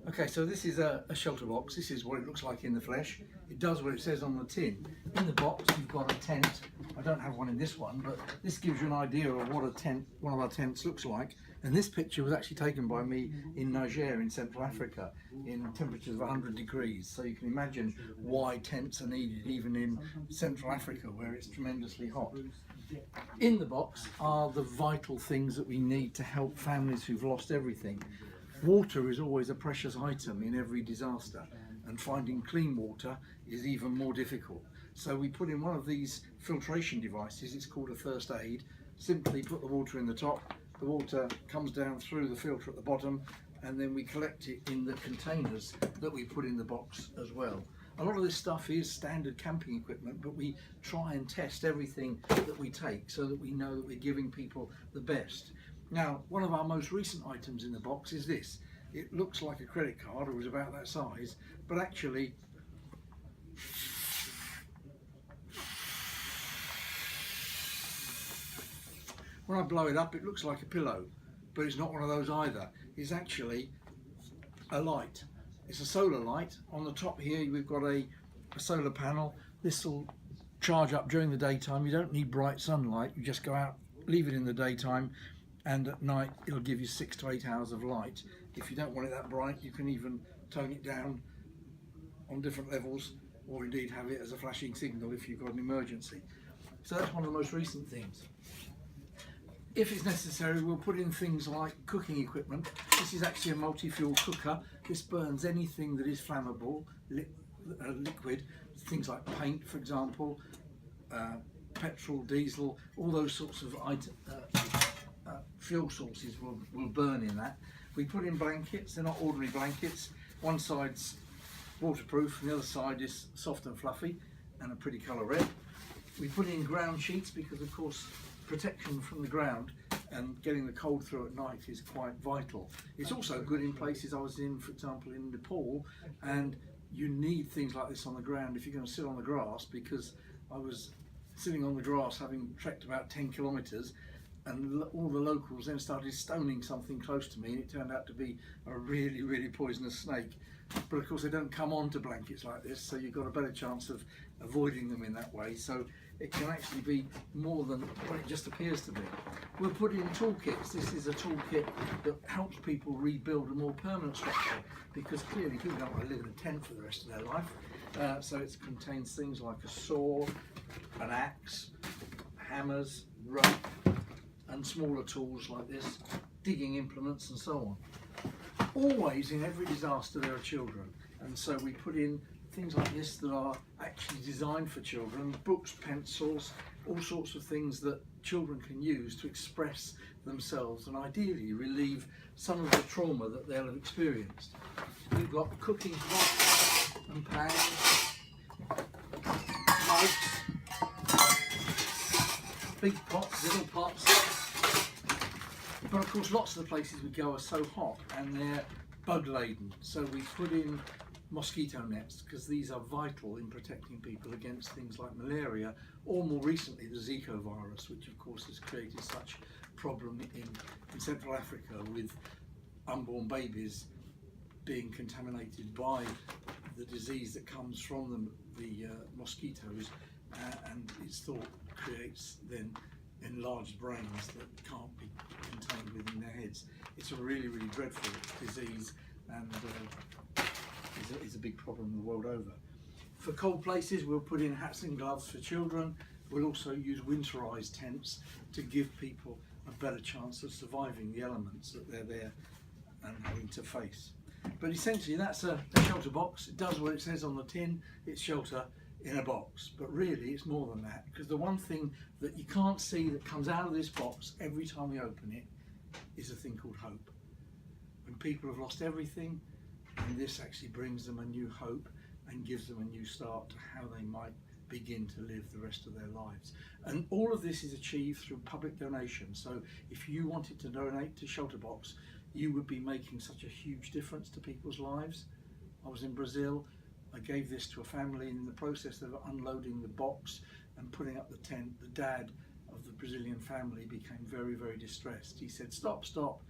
Okay, so this is a shelter box. This is what it looks like in the flesh. It does what it says on the tin. In the box, you've got a tent. I don't have one in this one, but this gives you an idea of what a tent, one of our tents looks like. And this picture was actually taken by me in Niger in Central Africa in temperatures of 100 degrees. So you can imagine why tents are needed even in Central Africa where it's tremendously hot. In the box are the vital things that we need to help families who've lost everything. Water is always a precious item in every disaster, and finding clean water is even more difficult. So we put in one of these filtration devices. It's called a first aid. Simply put the water in the top, the water comes down through the filter at the bottom, and then we collect it in the containers that we put in the box as well. A lot of this stuff is standard camping equipment, but we try and test everything that we take so that we know that we're giving people the best. Now, one of our most recent items in the box is this. It looks like a credit card, or is about that size, but actually when I blow it up, it looks like a pillow, but it's not one of those either. It's actually a light. It's a solar light. On the top here, we've got a solar panel. This will charge up during the daytime. You don't need bright sunlight. You just go out, leave it in the daytime, and at night it'll give you 6 to 8 hours of light. If you don't want it that bright, you can even tone it down on different levels, or indeed have it as a flashing signal if you've got an emergency. So that's one of the most recent things. If it's necessary, we'll put in things like cooking equipment. This is actually a multi-fuel cooker. This burns anything that is flammable, liquid, things like paint, for example, petrol, diesel, all those sorts of fuel sources will burn in that. We put in blankets. They're not ordinary blankets. One side's waterproof and the other side is soft and fluffy and a pretty colour red. We put in ground sheets because, of course, protection from the ground and getting the cold through at night is quite vital. It's also good in places I was in, for example, in Nepal, and you need things like this on the ground if you're going to sit on the grass, because I was sitting on the grass having trekked about 10 kilometres, and all the locals then started stoning something close to me, and it turned out to be a really, really poisonous snake. But of course they don't come onto blankets like this, so you've got a better chance of avoiding them in that way. So it can actually be more than what it just appears to be. We'll put in toolkits. This is a toolkit that helps people rebuild a more permanent structure, because clearly people don't want to live in a tent for the rest of their life. So it contains things like a saw, an axe, hammers, rope, and smaller tools like this, digging implements and so on. Always in every disaster there are children, and so we put in things like this that are actually designed for children, books, pencils, all sorts of things that children can use to express themselves and ideally relieve some of the trauma that they'll have experienced. We've got cooking pots and pans, mugs, big pots, little pots. But of course lots of the places we go are so hot and they're bug laden, so we put in mosquito nets, because these are vital in protecting people against things like malaria, or more recently the Zika virus, which of course has created such problem in Central Africa, with unborn babies being contaminated by the disease that comes from the mosquitoes, and it's thought creates then enlarged brains that can't be contained within their heads. It's a really, really dreadful disease, and is a big problem the world over. For cold places, we'll put in hats and gloves for children. We'll also use winterized tents to give people a better chance of surviving the elements that they're there and having to face. But essentially that's a shelter box. It does what it says on the tin. It's shelter in a box, but really it's more than that, because the one thing that you can't see that comes out of this box every time we open it is a thing called hope. When people have lost everything, and this actually brings them a new hope and gives them a new start to how they might begin to live the rest of their lives. And all of this is achieved through public donation. So if you wanted to donate to ShelterBox, you would be making such a huge difference to people's lives. I was in Brazil. I gave this to a family, and in the process of unloading the box and putting up the tent, the dad of the Brazilian family became very, very distressed. He said, "Stop, stop."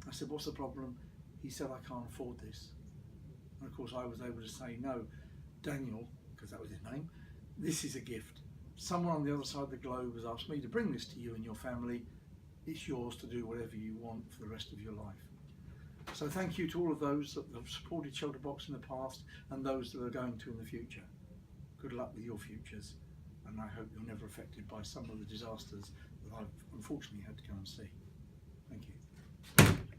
I said, "What's the problem?" He said, "I can't afford this." And of course I was able to say, no, Daniel, because that was his name, this is a gift. Someone on the other side of the globe has asked me to bring this to you and your family. It's yours to do whatever you want for the rest of your life. So thank you to all of those that have supported ShelterBox in the past and those that are going to in the future. Good luck with your futures, and I hope you're never affected by some of the disasters that I've unfortunately had to go and see. Thank you.